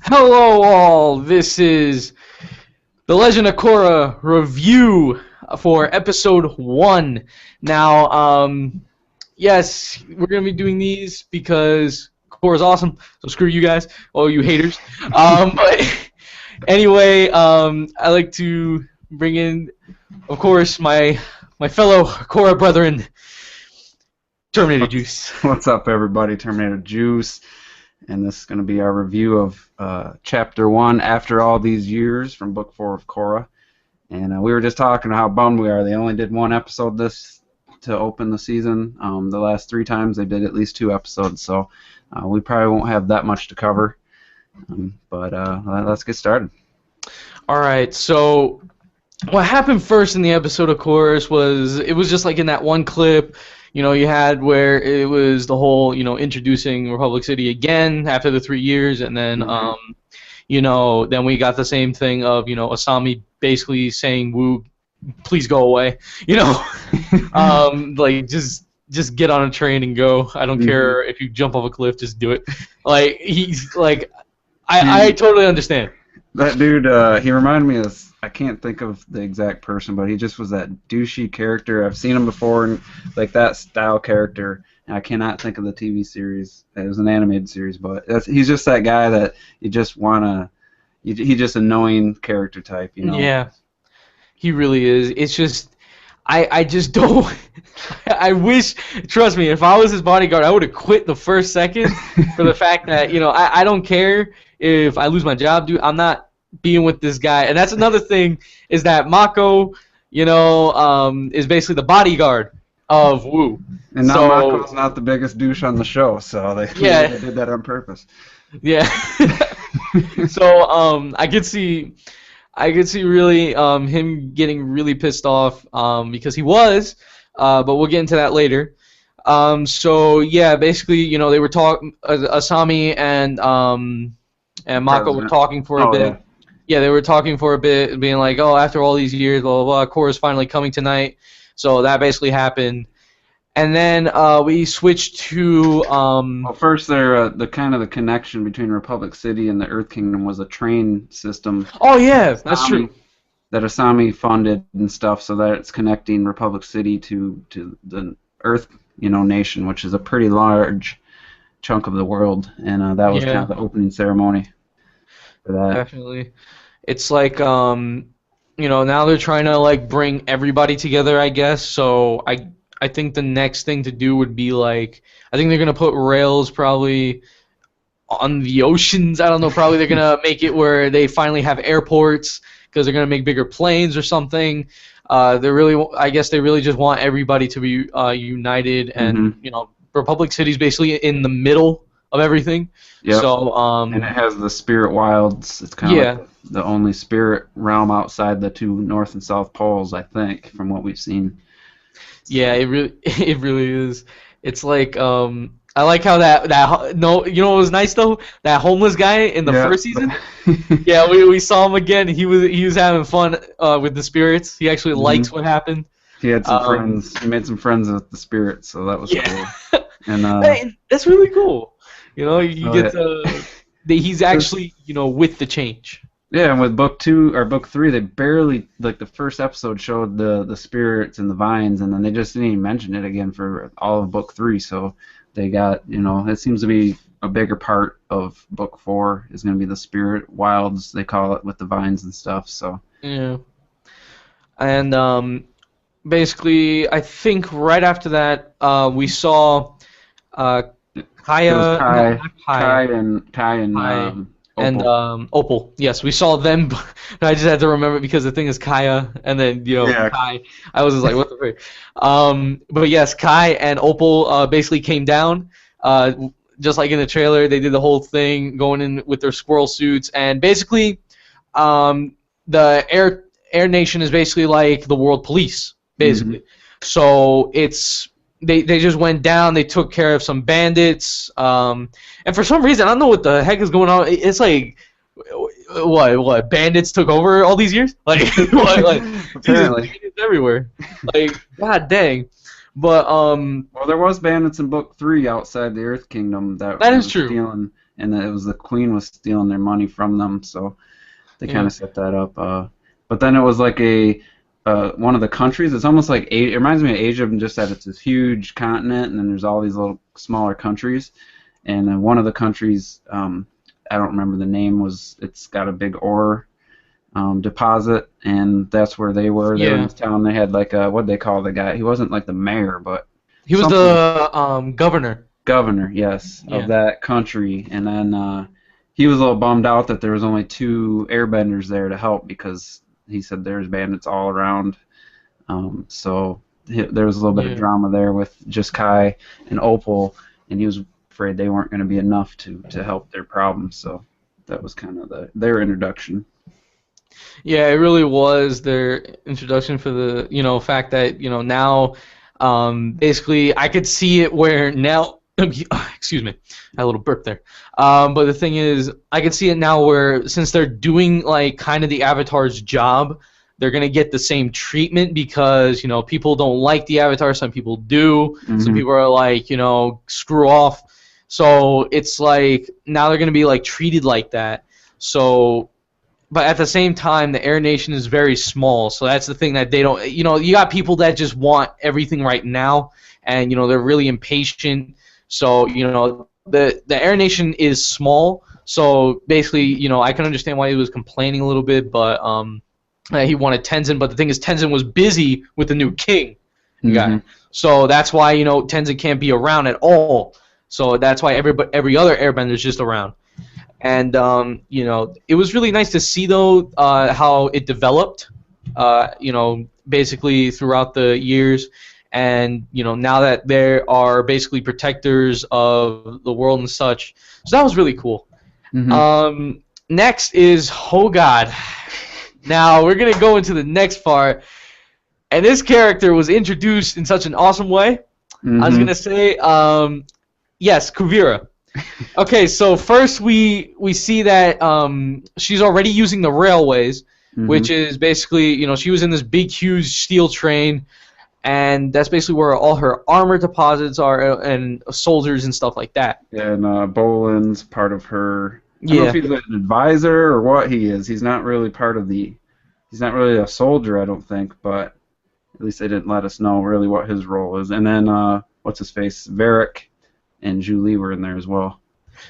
Hello, all. This is the Legend of Korra review for episode 1. Now, yes, we're gonna be doing these because Korra's awesome. So screw you guys, all you haters. But anyway, I like to bring in, of course, my fellow Korra brethren, Terminator Juice. What's up, everybody? Terminator Juice, and this is going to be our review of Chapter 1 after all these years from Book 4 of Korra. And we were just talking how bummed we are. They only did one episode this to open the season. The last 3 times they did at least 2 episodes, so we probably won't have that much to cover. But let's get started. All right, so what happened first in the episode, of course, was it was just like in that one clip, you had where it was the whole, introducing Republic City again after the 3 years, and then, then we got the same thing of, Asami basically saying, "Woo, please go away," like just get on a train and go. I don't care if you jump off a cliff, just do it. Like he's like, I totally understand. That dude, he reminded me of, I can't think of the exact person, but he just was that douchey character. I've seen him before, and like that style character. And I cannot think of the TV series. It was an animated series, but he's just that guy that you just wanna. He's just annoying character type, Yeah, he really is. It's just, I just don't. I wish, trust me, if I was his bodyguard, I would have quit the first second for the fact that I don't care if I lose my job, dude. I'm not being with this guy. And that's another thing is that Mako, is basically the bodyguard of Wu. And now Mako's not the biggest douche on the show, so they did that on purpose. Yeah. So I could see really him getting really pissed off because he was, but we'll get into that later. So yeah, basically, they were talking. Asami and Mako were talking for a bit. Yeah, they were talking for a bit, being like, "Oh, after all these years, blah blah blah, Korra's finally coming tonight." So that basically happened, and then we switched to. Well, first, the kind of the connection between Republic City and the Earth Kingdom was a train system. Oh yeah, that's true. That Asami funded and stuff, so that it's connecting Republic City to the Earth, nation, which is a pretty large chunk of the world, and that was kind of the opening ceremony for that. Definitely. It's like now they're trying to like bring everybody together, I guess. So I think the next thing to do would be like, I think they're gonna put rails probably on the oceans. I don't know. Probably they're gonna make it where they finally have airports because they're gonna make bigger planes or something. I guess they really just want everybody to be united, and Republic City's basically in the middle of everything. Yep. So and it has the spirit wilds. It's kind of like the only spirit realm outside the 2 north and south poles, I think, from what we've seen. Yeah, it really is. It's like I like how that no, what was nice though? That homeless guy in the first season. Yeah, we saw him again. He was having fun with the spirits. He actually likes what happened. He had some friends. He made some friends with the spirits, so that was cool. And hey, that's really cool. You get he's actually with the change. Yeah, and with Book 2 or Book 3, they barely, like, the first episode showed the spirits and the vines, and then they just didn't even mention it again for all of Book 3. So they got, it seems to be a bigger part of Book 4 is going to be the spirit wilds, they call it, with the vines and stuff. So yeah, and basically, I think right after that, we saw Kai and Opal. Yes, we saw them. I just had to remember because the thing is Kaya, and then Kai. I was just like, what the frick? But yes, Kai and Opal basically came down. Just like in the trailer, they did the whole thing going in with their squirrel suits, and basically, the Air Nation is basically like the world police, basically. So it's. They just went down. They took care of some bandits, and for some reason I don't know what the heck is going on. It's like what bandits took over all these years? Like what? Like apparently bandits everywhere. Like god dang. But well, there was bandits in Book 3 outside the Earth Kingdom that is true. Stealing and that it was the queen was stealing their money from them, so they kind of set that up. But then it was like a one of the countries. It's almost like it reminds me of Asia, just that it's this huge continent, and then there's all these little smaller countries. And then one of the countries, I don't remember the name, it's got a big ore deposit, and that's where they were. They were in this town. They had like what'd they call the guy? He wasn't like the mayor, but he was the governor. Governor, yes, of that country. And then he was a little bummed out that there was only 2 airbenders there to help, because he said there's bandits all around. So there was a little bit of drama there with just Kai and Opal, and he was afraid they weren't going to be enough to help their problems. So that was kind of their introduction. Yeah, it really was their introduction for the fact that now basically I could see it where now. Excuse me, I had a little burp there. But the thing is, I can see it now where since they're doing like kind of the Avatar's job, they're gonna get the same treatment, because people don't like the Avatar. Some people do. Some people are like screw off. So it's like now they're gonna be like treated like that. So, but at the same time, the Air Nation is very small. So that's the thing that they don't. You got people that just want everything right now, and they're really impatient. So, the Air Nation is small, so basically, I can understand why he was complaining a little bit, but he wanted Tenzin, but the thing is, Tenzin was busy with the new king guy. So that's why, Tenzin can't be around at all. So that's why every other airbender is just around. And, it was really nice to see, though, how it developed, basically throughout the years. And now that there are basically protectors of the world and such, so that was really cool. Next is God. Now we're gonna go into the next part, and this character was introduced in such an awesome way. I was gonna say, yes, Kuvira. Okay, so first we see that she's already using the railways, which is basically she was in this big, huge steel train. And that's basically where all her armor deposits are, and soldiers and stuff like that. Yeah, and Bolin's part of her. I don't know if he's an advisor or what he is. He's not really part of the. He's not really a soldier, I don't think. But at least they didn't let us know really what his role is. And then what's his face? Varric and Julie were in there as well.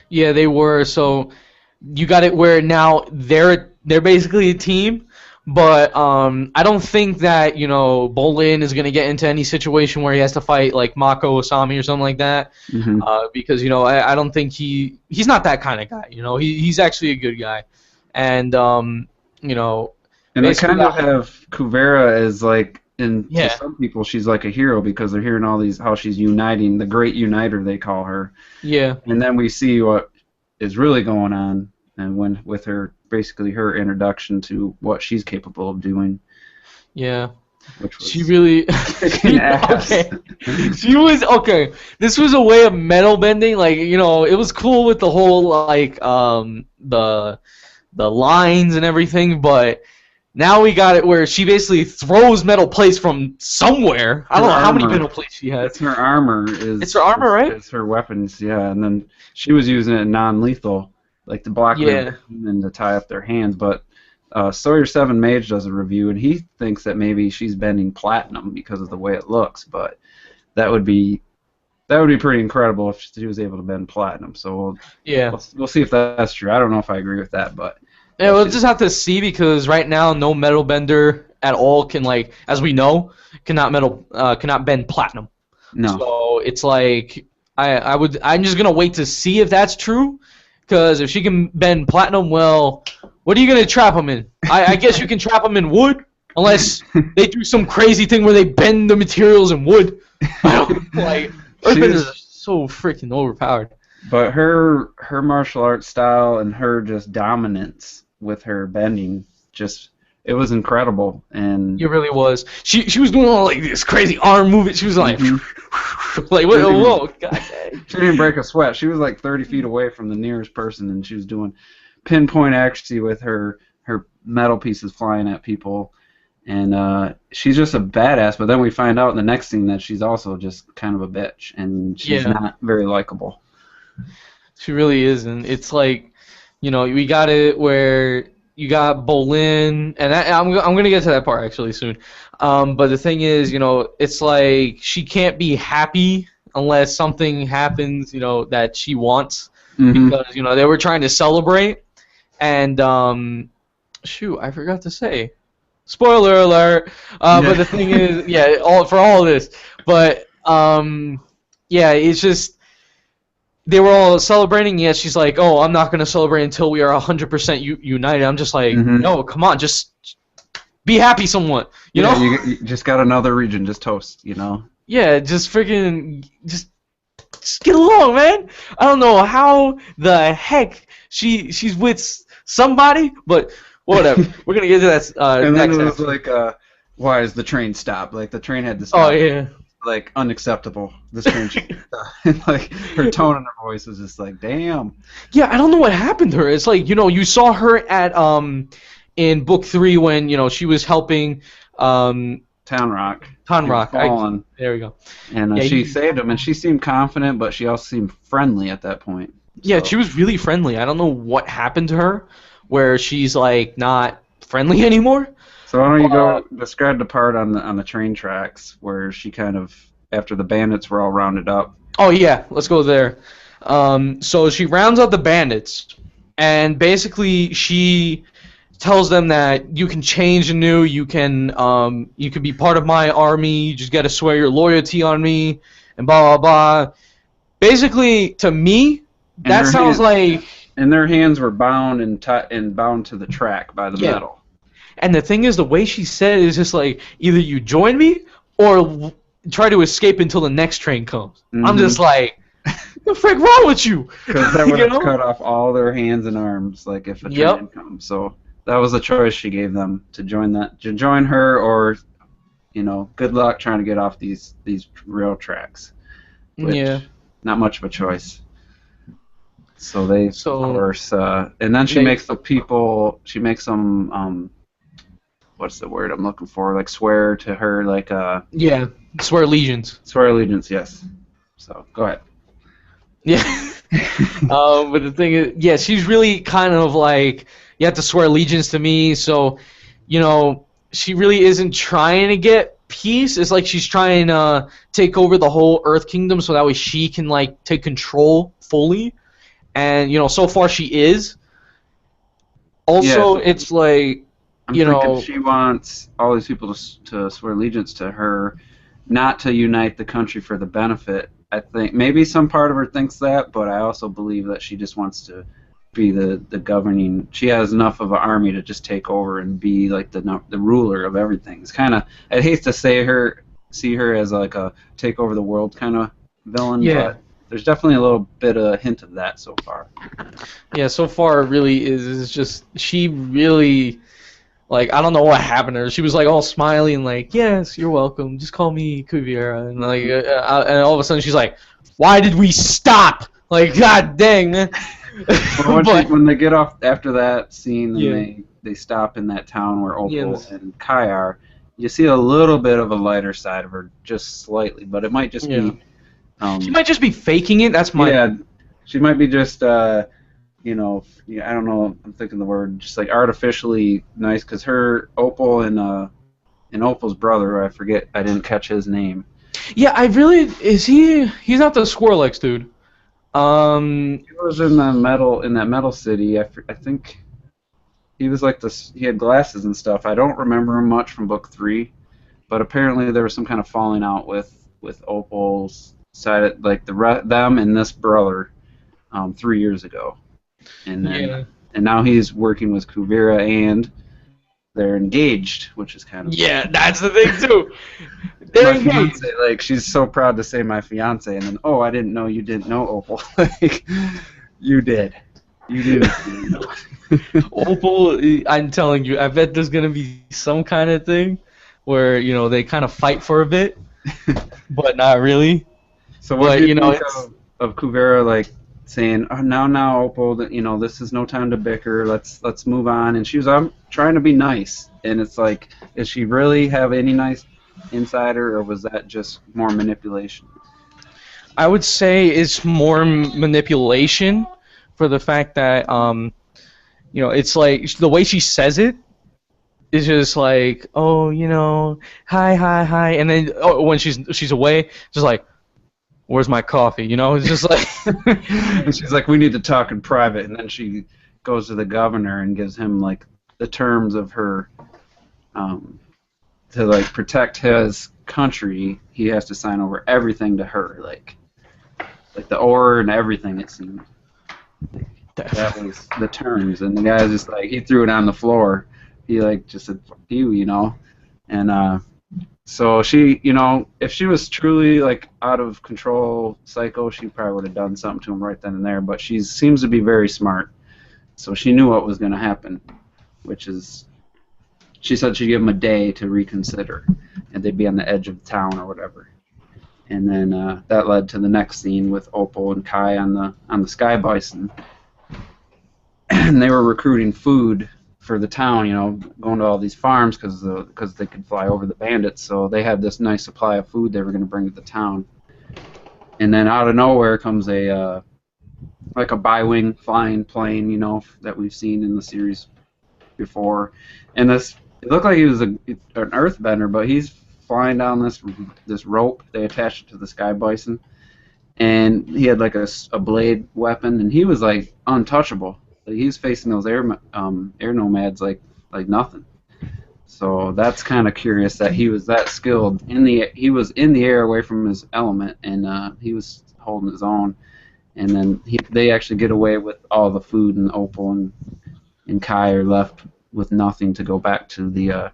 Yeah, they were. So you got it where now they're basically a team. But I don't think that Bolin is gonna get into any situation where he has to fight like Mako Asami or something like that, because I don't think he's not that kind of guy. He's actually a good guy, and And they kind of have Kuvira as like to some people she's like a hero, because they're hearing all these how she's uniting, the Great Uniter they call her. Yeah. And then we see what is really going on, and with her. Basically her introduction to what she's capable of doing. Yeah. She really okay. She was okay. This was a way of metal bending, like it was cool with the whole like the lines and everything, but now we got it where she basically throws metal plates from somewhere. I don't know how many metal plates she has. It's her armor It's her armor, right? It's her weapons, yeah, and then she was using it non-lethal. Like to block them and to tie up their hands, but Sawyer 7 Mage does a review, and he thinks that maybe she's bending platinum because of the way it looks, but that would be pretty incredible if she was able to bend platinum. So we'll see if that's true. I don't know if I agree with that, but we'll just have to see, because right now no metal bender at all can, like, as we know, cannot bend platinum. No. So it's like I'm just gonna wait to see if that's true. Because if she can bend platinum, well, what are you going to trap them in? I guess you can trap them in wood, unless they do some crazy thing where they bend the materials in wood. Like, Earthbenders are so freaking overpowered. But her martial arts style and her just dominance with her bending, it was incredible. And it really was. She was doing all like this crazy arm movement. She was like, like whoa, god. She didn't break a sweat. She was like 30 feet away from the nearest person, and she was doing pinpoint accuracy with her metal pieces flying at people. And she's just a badass. But then we find out in the next scene that she's also just kind of a bitch, and she's not very likable. She really isn't. It's like, we got it where you got Bolin, and I'm gonna get to that part actually soon. But the thing is, it's like she can't be happy unless something happens, that she wants, because they were trying to celebrate, and shoot, I forgot to say. Spoiler alert. But the thing is, yeah, all of this, but yeah, it's just they were all celebrating. Yet she's like, "Oh, I'm not gonna celebrate until we are 100% united." I'm just like, "No, come on, just be happy, somewhat." You know? You just got another region, just toast. Yeah, just freaking, just get along, man. I don't know how the heck she's with somebody, but whatever. We're gonna get to that. And next then it was episode. like, why is the train stopped? Like the train had to stop. Oh yeah. Like unacceptable. This train should stop. And like her tone in her voice was just like, damn. Yeah, I don't know what happened to her. It's like, you saw her at in book 3 when she was helping Town Rock. There we go. And she saved him, and she seemed confident, but she also seemed friendly at that point. Yeah, she was really friendly. I don't know what happened to her, where she's like not friendly anymore. So why don't you go describe the part on the train tracks where she kind of, after the bandits were all rounded up. Oh yeah, let's go there. So she rounds up the bandits, and basically she tells them that you can change anew, you can be part of my army, you just gotta swear your loyalty on me, and blah blah blah. Basically, to me, that sounds like. And their hands were bound and bound to the track by the metal. And the thing is, the way she said it is just like, either you join me or try to escape until the next train comes. I'm just like, what the frick wrong with you? Because that would have cut off all their hands and arms, like if a train comes. So that was the choice she gave them, to join her, or good luck trying to get off these rail tracks. Which, not much of a choice. So they, of course, and then she makes them, what's the word I'm looking for? Like swear to her, like swear allegiance. Swear allegiance, yes. So go ahead. Yeah. But the thing is, she's really kind of like, you have to swear allegiance to me. So, she really isn't trying to get peace. It's like she's trying to take over the whole Earth Kingdom, so that way she can like take control fully. And so far she is. Also, it's like, I'm thinking she wants all these people to swear allegiance to her, not to unite the country for the benefit. I think maybe some part of her thinks that, but I also believe that she just wants to be the governing. She has enough of an army to just take over and be like the ruler of everything. It's kind of, I hate to see her as like a take over the world kind of villain, but there's definitely a little bit of a hint of that so far. Yeah, so far it really is. It's just, she really, like, I don't know what happened to her. She was like all smiley and like, yes, you're welcome. Just call me Kuvira. And like, and all of a sudden she's like, why did we stop? Like, god dang, man. When they get off after that scene, and they stop in that town where Opal and Kai are, you see a little bit of a lighter side of her, just slightly, but it might just be. She might just be faking it. That's my. Yeah, she might be just, I don't know. I'm thinking the word just like artificially nice, because Opal and Opal's brother, I forget, I didn't catch his name. Yeah, is he? He's not the Squirrelex dude. He was in that metal city. I think he was like this. He had glasses and stuff. I don't remember him much from book 3, but apparently there was some kind of falling out with Opal's side, like them and this brother, 3 years ago, and then and now he's working with Kuvira, and they're engaged, which is kind of that's the thing too. They're engaged. Fiance, like, she's so proud to say my fiance, and then I didn't know you didn't know Opal. Like, you did. You didn't know. Opal, I'm telling you, I bet there's gonna be some kind of thing where they kind of fight for a bit, but not really. So what do you think of Kuvira, like, saying, "Oh, now, Opal, that this is no time to bicker. Let's move on." And she was, "I'm trying to be nice." And it's like, does she really have any nice inside her, or was that just more manipulation? I would say it's more manipulation for the fact that it's like the way she says it is just like, oh, hi, hi, hi, and then when she's away, just like, where's my coffee? It's just like, and she's like, we need to talk in private, and then she goes to the governor and gives him like the terms of her to like protect his country. He has to sign over everything to her, like the order and everything. It seemed that was the terms, and the guy's just like he threw it on the floor. He like just said fuck you, and so she, if she was truly like out of control psycho, she probably would have done something to him right then and there. But she seems to be very smart, so she knew what was going to happen, which is she said she'd give him a day to reconsider, and they'd be on the edge of town or whatever. And then that led to the next scene with Opal and Kai on the Sky Bison, and they were recruiting food for the town, going to all these farms because they could fly over the bandits. So they had this nice supply of food they were going to bring to the town. And then out of nowhere comes a like a bi-wing flying plane, that we've seen in the series before. And it looked like he was an earthbender, but he's flying down this rope. They attached it to the Sky Bison, and he had like a blade weapon, and he was like untouchable. Like, he was facing those air nomads like nothing. So that's kind of curious that he was that skilled. He was in the air away from his element, and he was holding his own. And then they actually get away with all the food, and Opal and Kai are left with nothing to go back to the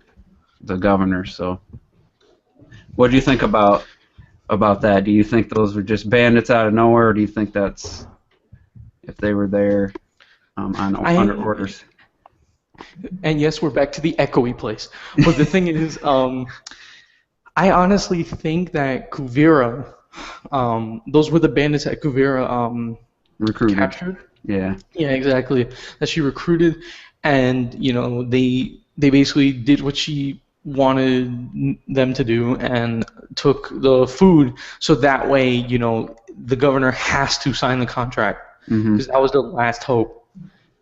governor. So, what do you think about that? Do you think those were just bandits out of nowhere, or do you think that's if they were there under orders? And yes, we're back to the echoey place. But the thing is, I honestly think that Kuvira, those were the bandits that Kuvira recruited. Captured. Yeah. Yeah, exactly. That she recruited, and they basically did what she wanted them to do and took the food, so that way the governor has to sign the contract because that was the last hope.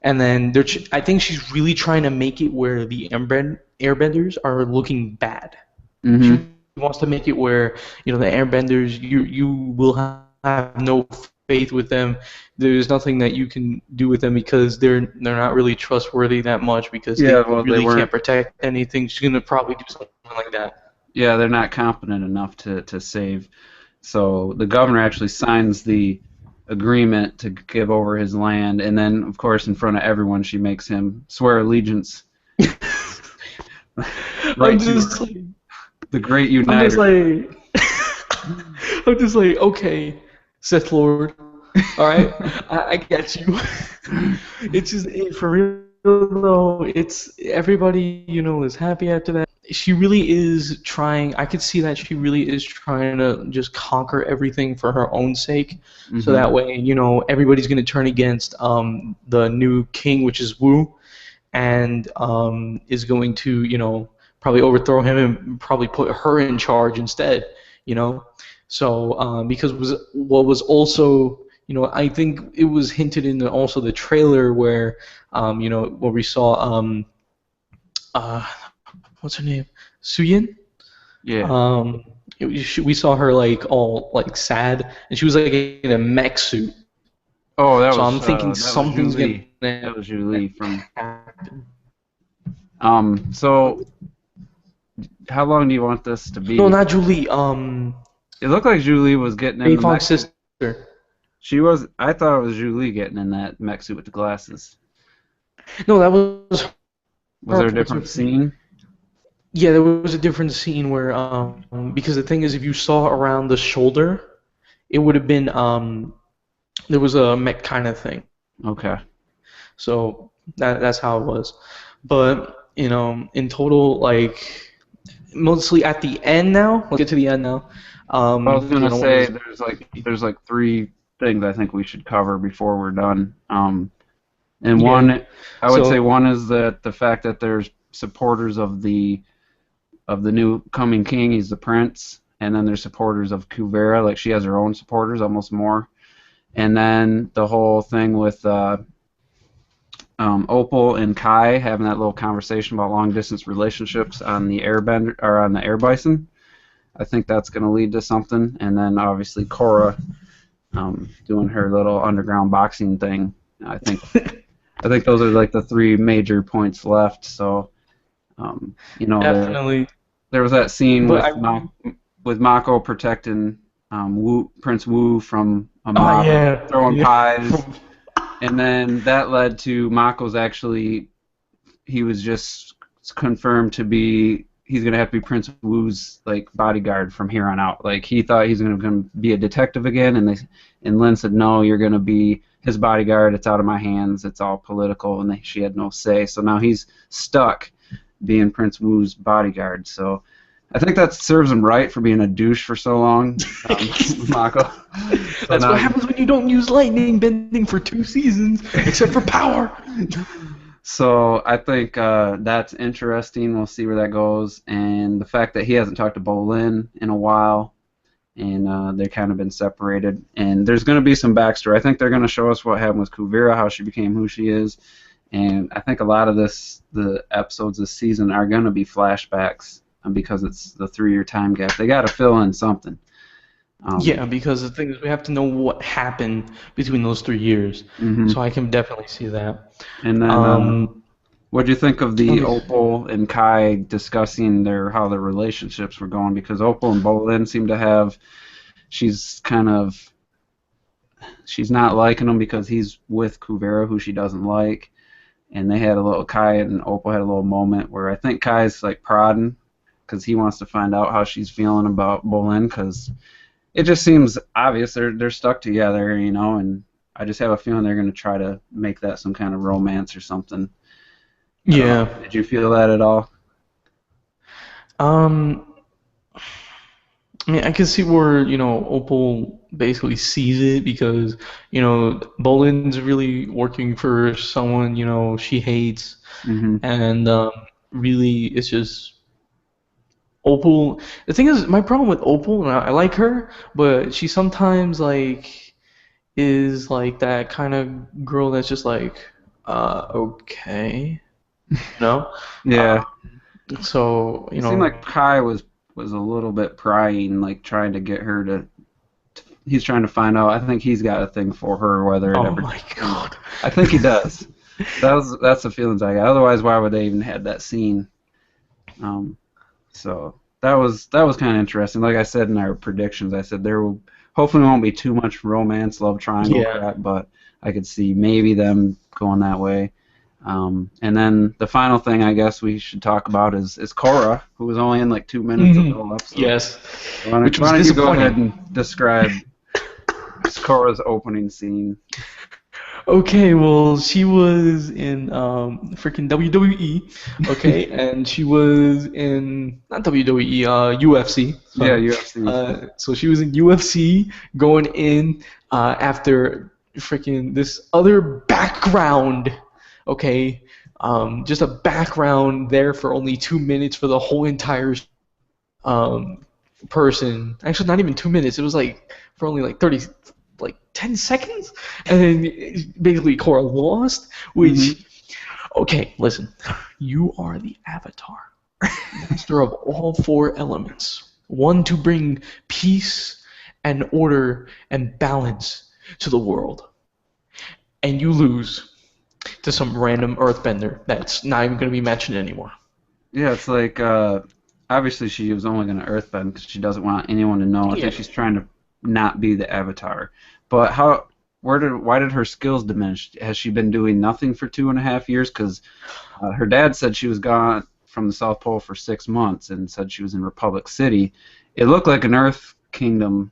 And then I think she's really trying to make it where the airbenders are looking bad. She wants to make it where the airbenders, you will have no faith with them. There's nothing that you can do with them because they're not really trustworthy that much because they really can't protect anything. She's gonna probably do something like that. Yeah, they're not competent enough to save. So the governor actually signs the agreement to give over his land, and then of course in front of everyone she makes him swear allegiance. Right, the great uniter. I'm just like, okay, Sith Lord, all right, I get you. It's just for real though. It's everybody is happy after that. She really is trying. I could see that she really is trying to just conquer everything for her own sake, so that way everybody's gonna turn against the new king, which is Wu, and is going to probably overthrow him and probably put her in charge instead. So because what was also I think it was hinted in also the trailer where where we saw what's her name? Suyin? Yeah. We saw her like all like sad, and she was like in a mech suit. Oh, that so was. I'm thinking something's gonna. That was Julie from. So, how long do you want this to be? No, not Julie. It looked like Julie was getting in the mech sister. She was. I thought it was Julie getting in that mech suit with the glasses. No, that was. Was there a different scene? Yeah, there was a different scene where because the thing is, if you saw around the shoulder, it would have been there was a mech kind of thing. Okay. So that's how it was, but in total, like mostly at the end now. Let's get to the end now. I was gonna say there's like three things I think we should cover before we're done. And one, I would say one is that the fact that there's supporters of the new coming king. He's the prince, and then there's supporters of Kuvera. Like she has her own supporters, almost more. And then the whole thing with Opal and Kai having that little conversation about long distance relationships on the Airbender or on the Air Bison. I think that's going to lead to something. And then obviously Korra doing her little underground boxing thing. I think those are like the three major points left. So Definitely. There was that scene with Mako protecting Prince Wu from a mob throwing pies. And then that led to Mako's he was just confirmed to be, he's going to have to be Prince Wu's like bodyguard from here on out. Like he thought he's going to be a detective again, and Lin said, no, you're going to be his bodyguard. It's out of my hands. It's all political, and she had no say. So now he's stuck being Prince Wu's bodyguard. So I think that serves him right for being a douche for so long, Mako. That's what happens when you don't use lightning bending for 2 seasons, except for power. So I think that's interesting. We'll see where that goes. And the fact that he hasn't talked to Bolin in a while, and they've kind of been separated. And there's going to be some backstory. I think they're going to show us what happened with Kuvira, how she became who she is. And I think a lot of the episodes this season are going to be flashbacks because it's the 3-year time gap. They got to fill in something. Yeah, because the thing is, we have to know what happened between those 3 years. Mm-hmm. So I can definitely see that. And then, what do you think of the Opal and Kai discussing how their relationships were going? Because Opal and Bolin seem to have, she's not liking him because he's with Kuvera, who she doesn't like. And Kai and Opal had a little moment where I think Kai's like prodding because he wants to find out how she's feeling about Bolin, because it just seems obvious they're stuck together, and I just have a feeling they're going to try to make that some kind of romance or something. Yeah. Did you feel that at all? I mean, I can see where, Opal basically sees it because, Bolin's really working for someone, she hates. Mm-hmm. And really, it's just Opal. The thing is, my problem with Opal, and I like her, but she sometimes, is like that kind of girl that's just like, okay. No? Yeah. So, It seemed like Kai was a little bit prying, like trying to get her to. He's trying to find out. I think he's got a thing for her, whether it ever. Oh my god! I think he does. That's the feelings I got. Otherwise, why would they even have that scene? So that was kind of interesting. Like I said in our predictions, I said there will hopefully won't be too much romance, love triangle crap, but I could see maybe them going that way. And then the final thing I guess we should talk about is Korra, who was only in like 2 minutes of the whole episode. Yes. Why don't you go ahead and describe Korra's opening scene? Okay, well, she was in freaking WWE, okay, and she was in, not WWE, UFC. So, yeah, UFC. So she was in UFC going in after freaking this other background, okay, just a background there for only 2 minutes for the whole entire person. Actually, not even 2 minutes. It was like for only like 10 seconds, and then basically Korra lost, which, okay, listen, you are the Avatar, master of all 4 elements, one to bring peace and order and balance to the world, and you lose to some random earthbender that's not even going to be mentioned anymore. Yeah, it's like, obviously she was only going to earthbend because she doesn't want anyone to know. I think she's trying to not be the Avatar. But why did her skills diminish? Has she been doing nothing for 2.5 years? Because her dad said she was gone from the South Pole for 6 months and said she was in Republic City. It looked like an Earth Kingdom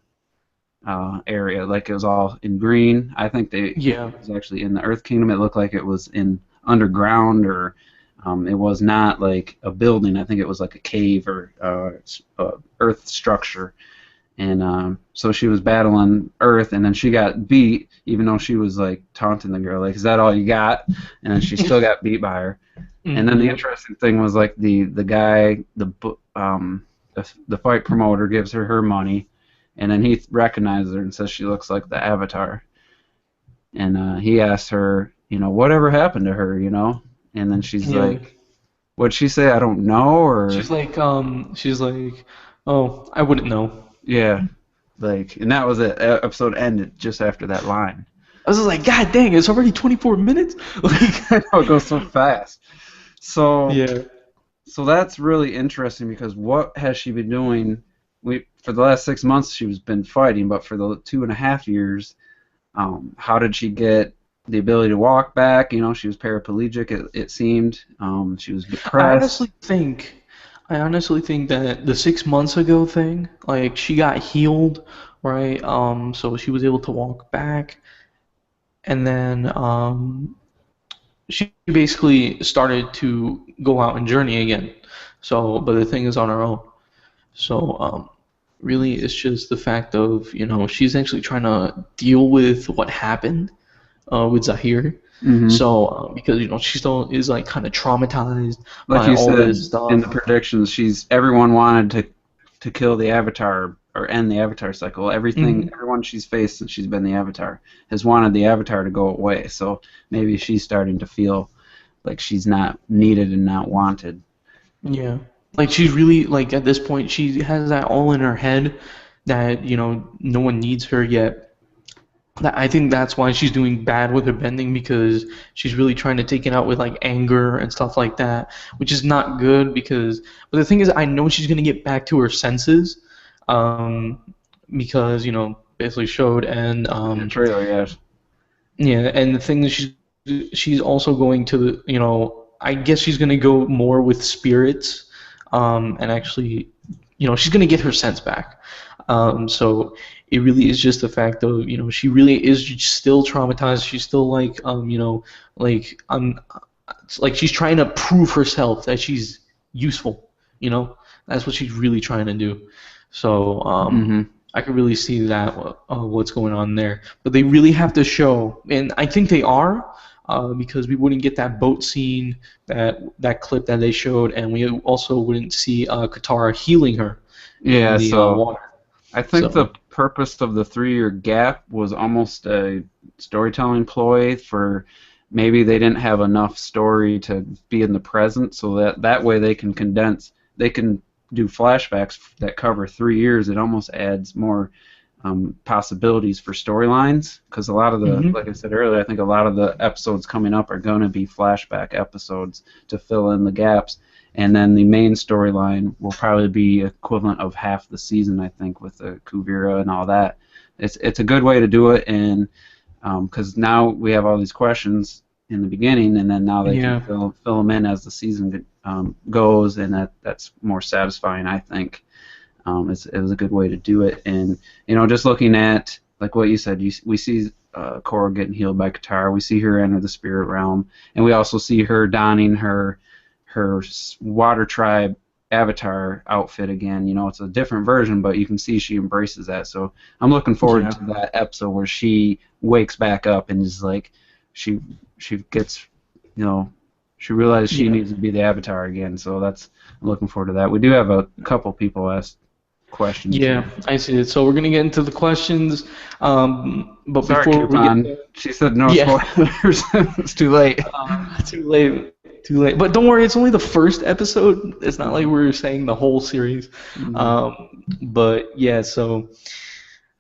area, like it was all in green. I think it was actually in the Earth Kingdom. It looked like it was in underground, or it was not like a building. I think it was like a cave or Earth structure. And so she was battling Earth, and then she got beat, even though she was like taunting the girl, like, "Is that all you got?" And then she still got beat by her. And then the interesting thing was like the guy, the fight promoter gives her money, and then he recognizes her and says she looks like the Avatar. And he asks her, whatever happened to her, And then she's like, what'd she say? I don't know, or she's like, oh, I wouldn't know. Yeah, and that was it. Episode ended just after that line. I was just like, God dang, it's already 24 minutes. I know, it goes so fast. So yeah. So that's really interesting because what has she been doing? For the last 6 months she's been fighting, but for the 2.5 years, how did she get the ability to walk back? She was paraplegic. It seemed. She was depressed. I honestly think that the 6 months ago thing, like she got healed, right? So she was able to walk back, and then she basically started to go out and journey again. So, but the thing is on her own. So, really, it's just the fact of, she's actually trying to deal with what happened with Zahir. Mm-hmm. So, because, she still is, like, kind of traumatized like by you all said, this stuff. in the predictions, everyone wanted to kill the Avatar or end the Avatar cycle. Everyone she's faced since she's been the Avatar has wanted the Avatar to go away. So maybe she's starting to feel like she's not needed and not wanted. Yeah. Like, she's really, like, at this point, she has that all in her head that, no one needs her yet. I think that's why she's doing bad with her bending, because she's really trying to take it out with, like, anger and stuff like that, which is not good because... But the thing is, I know she's going to get back to her senses because, basically showed and... the trailer, yes. Yeah, and the thing is she's also going to, I guess she's going to go more with spirits and actually, she's going to get her sense back. So it really is just the fact of, she really is still traumatized. She's still like, it's like she's trying to prove herself that she's useful. That's what she's really trying to do. So I can really see that what's going on there. But they really have to show, and I think they are. Because we wouldn't get that boat scene, that clip that they showed, and we also wouldn't see Katara healing her in the water. I think the purpose of the 3-year gap was almost a storytelling ploy for maybe they didn't have enough story to be in the present, so that way they can do flashbacks that cover 3 years. It almost adds more possibilities for storylines, because a lot of the, like I said earlier, I think a lot of the episodes coming up are going to be flashback episodes to fill in the gaps, and then the main storyline will probably be equivalent of half the season, I think, with the Kuvira and all that. It's a good way to do it, and because now we have all these questions in the beginning, and then now they can fill them in as the season goes, and that's more satisfying, I think. It was a good way to do it, and just looking at like what you said, we see Korra getting healed by Katara. We see her enter the spirit realm, and we also see her donning her Water Tribe Avatar outfit again. It's a different version, but you can see she embraces that. So I'm looking forward to that episode where she wakes back up and is like, she gets, she realizes she needs to be the Avatar again. So I'm looking forward to that. We do have a couple people asked questions. Yeah, I see it. So we're gonna get into the questions. But sorry, before we get there, she said no spoilers. It's too late. Too late. But don't worry, it's only the first episode. It's not like we're saying the whole series. But yeah, so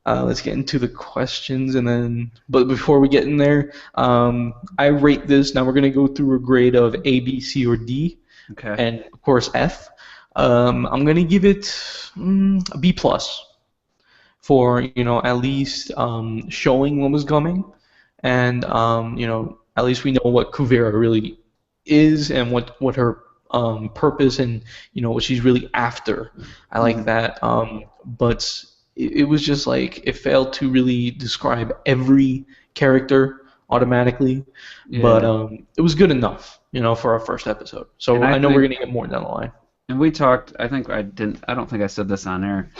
let's get into the questions, and then. But before we get in there, I rate this. Now we're gonna go through a grade of A, B, C, or D, and of course F. I'm gonna give it a B+ for at least showing what was coming, and at least we know what Kuvira really is and what her purpose and what she's really after. I like that, but it was just like it failed to really describe every character automatically, but it was good enough for our first episode. So I know we're gonna get more down the line. And we talked. I don't think I said this on air.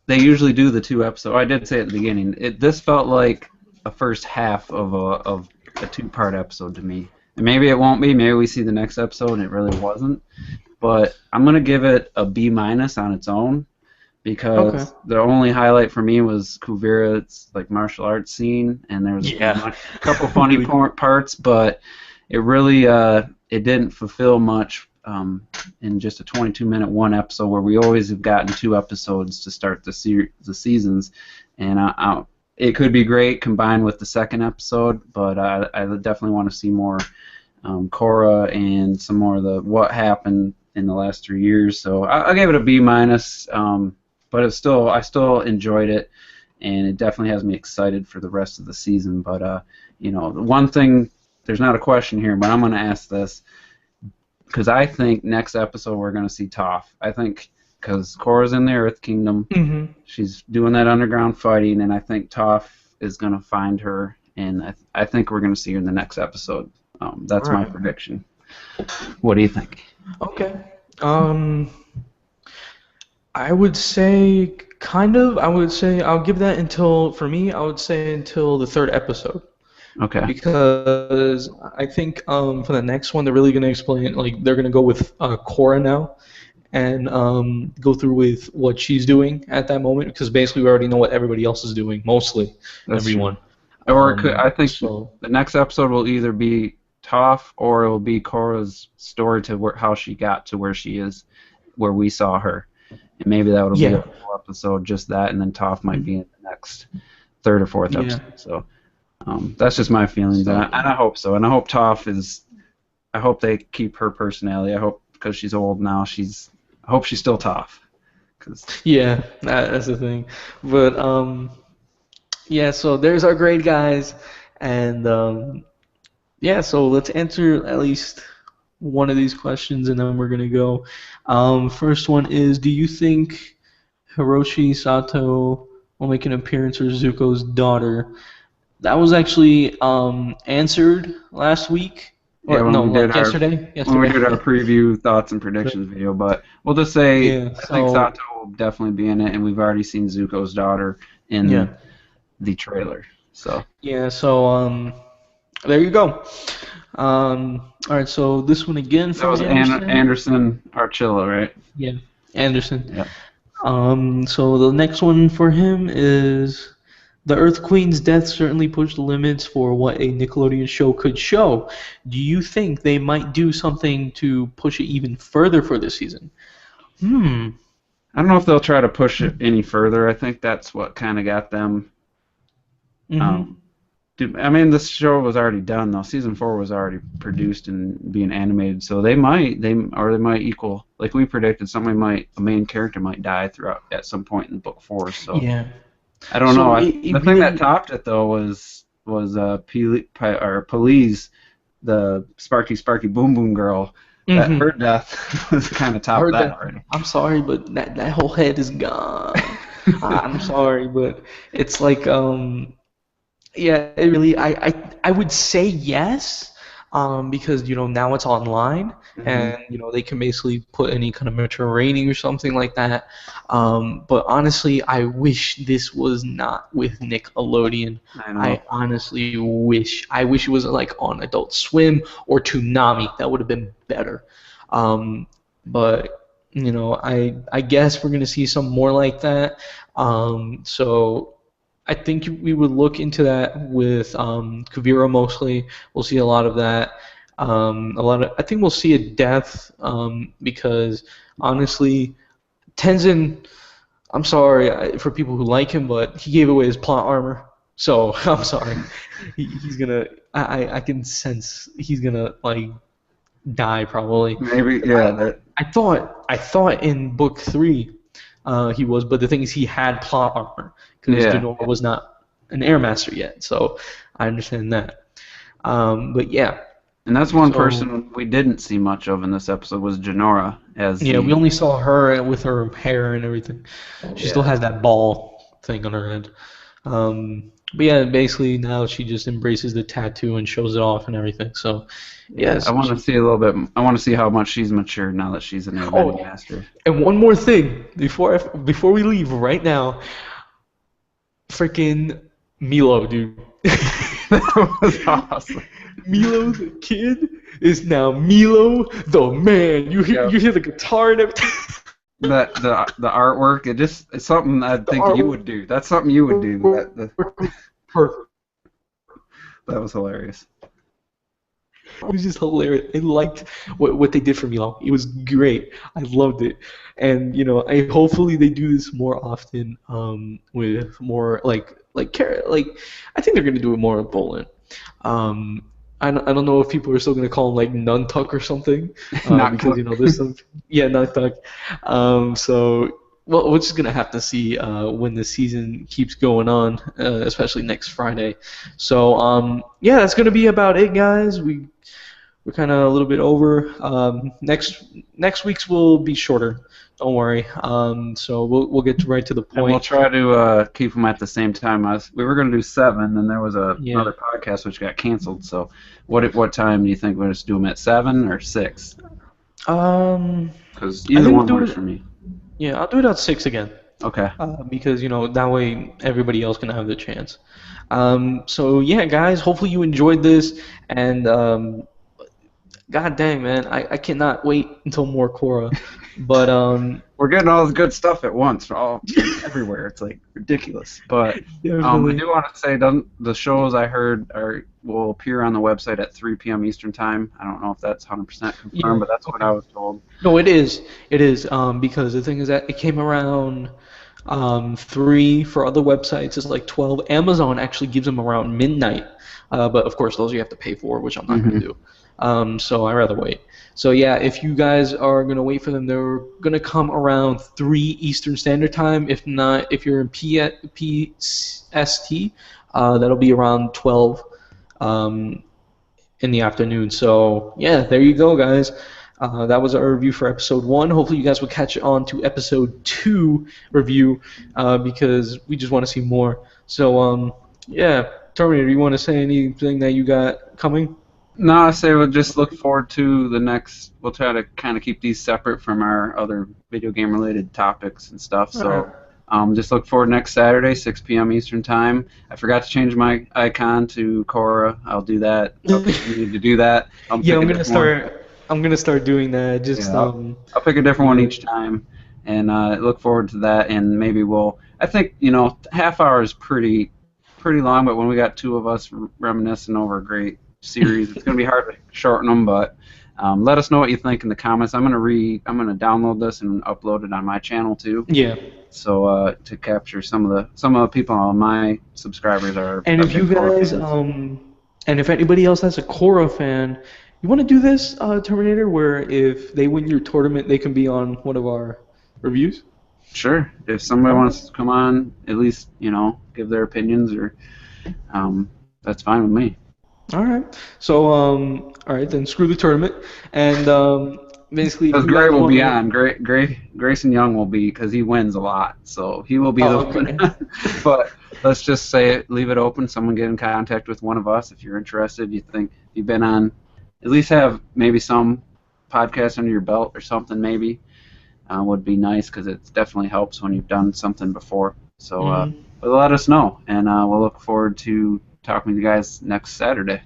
They usually do the 2 episodes. I did say at the beginning. This felt like a first half of a 2-part episode to me. And maybe it won't be. Maybe we see the next episode and it really wasn't. but I'm gonna give it a B minus on its own Okay. because the only highlight for me was Kuvira's like martial arts scene, and there was Yeah. a couple funny Really. parts, but it really it didn't fulfill much in just a 22-minute one episode where we always have gotten 2 episodes to start the seasons, and it could be great combined with the second episode, but I definitely want to see more Korra and some more of the what happened in the last 3 years. So I gave it a B minus, but I still enjoyed it, and it definitely has me excited for the rest of the season. But the one thing, there's not a question here, but I'm going to ask this because I think next episode we're going to see Toph. I think because Korra's in the Earth Kingdom, she's doing that underground fighting, and I think Toph is going to find her, and I think we're going to see her in the next episode. That's my prediction. What do you think? Okay. I would say kind of. I would say I'll give that until for me. I would say until the third episode. Okay. Because I think for the next one they're really gonna explain like they're gonna go with Korra now and go through with what she's doing at that moment because basically we already know what everybody else is doing mostly. That's everyone. True. Or I think so. The next episode will either be Toph or it will be Korra's story to how she got to where she is, where we saw her. And maybe that would be a full episode, just that, and then Toph might be in the next third or fourth episode. So that's just my feelings, and I hope so. And I hope I hope they keep her personality. I hope because she's old now, I hope she's still Toph. Yeah, that's the thing. But yeah, so there's our grade, guys, and yeah, so let's answer at least one of these questions, and then we're gonna go. First one is: do you think Hiroshi Sato will make an appearance as Zuko's daughter? That was actually answered last week. Or, no, like yesterday. When we did our preview thoughts and predictions video, but we'll just say I think Sato will definitely be in it, and we've already seen Zuko's daughter in the trailer. So yeah, so there you go. All right, so this one again from Anderson Archilla, right? Yeah, Anderson. Yeah. So the next one for him is the Earth Queen's death certainly pushed the limits for what a Nickelodeon show could show. Do you think they might do something to push it even further for this season? I don't know if they'll try to push it any further. I think that's what kind of got them. I mean, this show was already done though. Season 4 was already produced and being animated, so they might equal, like we predicted. A main character might die at some point in book 4. So yeah, I don't know. The thing that topped it though was Police, the Sparky Boom Boom girl. That her death was kind of topped that already. I'm sorry, but that whole head is gone. I'm sorry, but it's like yeah, it really. I would say yes, because now it's online, and they can basically put any kind of mature rating or something like that. But honestly, I wish this was not with Nickelodeon. I honestly wish. I wish it was like on Adult Swim or Toonami. That would have been better. But I guess we're gonna see some more like that. So. I think we would look into that with Kuvira mostly. We'll see a lot of that. I think we'll see a death because honestly, Tenzin. I'm sorry for people who like him, but he gave away his plot armor. So I'm sorry. He's gonna. I can sense he's gonna like die probably. Maybe yeah. I thought in book 3. He was, but the thing is, he had plot armor because Denora was not an Air Master yet. So I understand that. But yeah, and that's one person we didn't see much of in this episode was Denora. We only saw her with her hair and everything. She still has that ball thing on her head. But yeah, basically now she just embraces the tattoo and shows it off and everything. So yeah, I want to see a little bit. I want to see how much she's matured now that she's an Airbending master. And one more thing before we leave right now, freaking Milo, dude. That was awesome. Milo the kid. is now Milo the man. You hear the guitar and everything. That the artwork, it's something I think you would do. That's something you would do. Perfect. That was hilarious. It was just hilarious. I liked what they did for Milo. It was great. I loved it. And hopefully they do this more often. With more like I think they're gonna do it more with Bolin. I don't know if people are still gonna call him like Nuntuck or something. Because there's some Nuntuck. So well, we're just gonna have to see when the season keeps going on, especially next Friday. So that's gonna be about it, guys. We're kind of a little bit over. Next week's will be shorter. Don't worry. So we'll get right to the point. And we'll try to keep them at the same time. We were going to do 7, and there was another podcast which got canceled. So what time do you think we'll just do them at 7 or 6? Because either one works for me. Yeah, I'll do it at 6 again. Okay. Because that way everybody else can have the chance. So yeah, guys. Hopefully you enjoyed this, and God dang, man, I cannot wait until more Korra. But we're getting all this good stuff at once, all everywhere. It's like ridiculous. But I do want to say, the shows I heard will appear on the website at 3 p.m. Eastern time. I don't know if that's 100% confirmed, but that's what I was told. No, it is. It is. Because the thing is that it came around 3 for other websites. It's like 12. Amazon actually gives them around midnight. But of course, those you have to pay for, which I'm not going to do. So I'd rather wait. So yeah, if you guys are gonna wait for them, they're gonna come around 3 Eastern Standard Time. If not, if you're in PST, that'll be around 12 in the afternoon. So yeah, there you go, guys. That was our review for episode 1. Hopefully you guys will catch on to episode 2 review because we just want to see more. So yeah, Terminator, you want to say anything that you got coming? No, I say we'll just look forward to the next. We'll try to kind of keep these separate from our other video game related topics and stuff. So just look forward next Saturday, 6 p.m. Eastern time. I forgot to change my icon to Korra. I'll do that. I'll continue to do that. I'm gonna start doing that. Just I'll pick a different one each time, and look forward to that. And maybe I think half hour is pretty long, but when we got 2 of us reminiscing over a great series, it's going to be hard to shorten them, but let us know what you think in the comments. I'm going to download this and upload it on my channel too. Yeah. So to capture some of the people on my subscribers are. And if you guys and if anybody else has a Korra fan, you want to do this Terminator, where if they win your tournament, they can be on one of our reviews. Sure. If somebody wants to come on, at least give their opinions, or that's fine with me. All right. So, all right, then screw the tournament, and basically. Because Gray will be on. Grayson Young will be, because he wins a lot, so he will be the winner. But let's just leave it open. Someone get in contact with one of us if you're interested. You think you've been on, at least have maybe some podcast under your belt or something. Maybe would be nice, because it definitely helps when you've done something before. So, but let us know, and we'll look forward to talking to you guys next Saturday.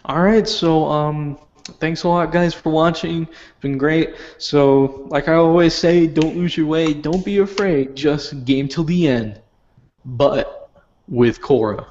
All right, so thanks a lot, guys, for watching. It's been great. So, like I always say, don't lose your way. Don't be afraid. Just game till the end, but with Korra.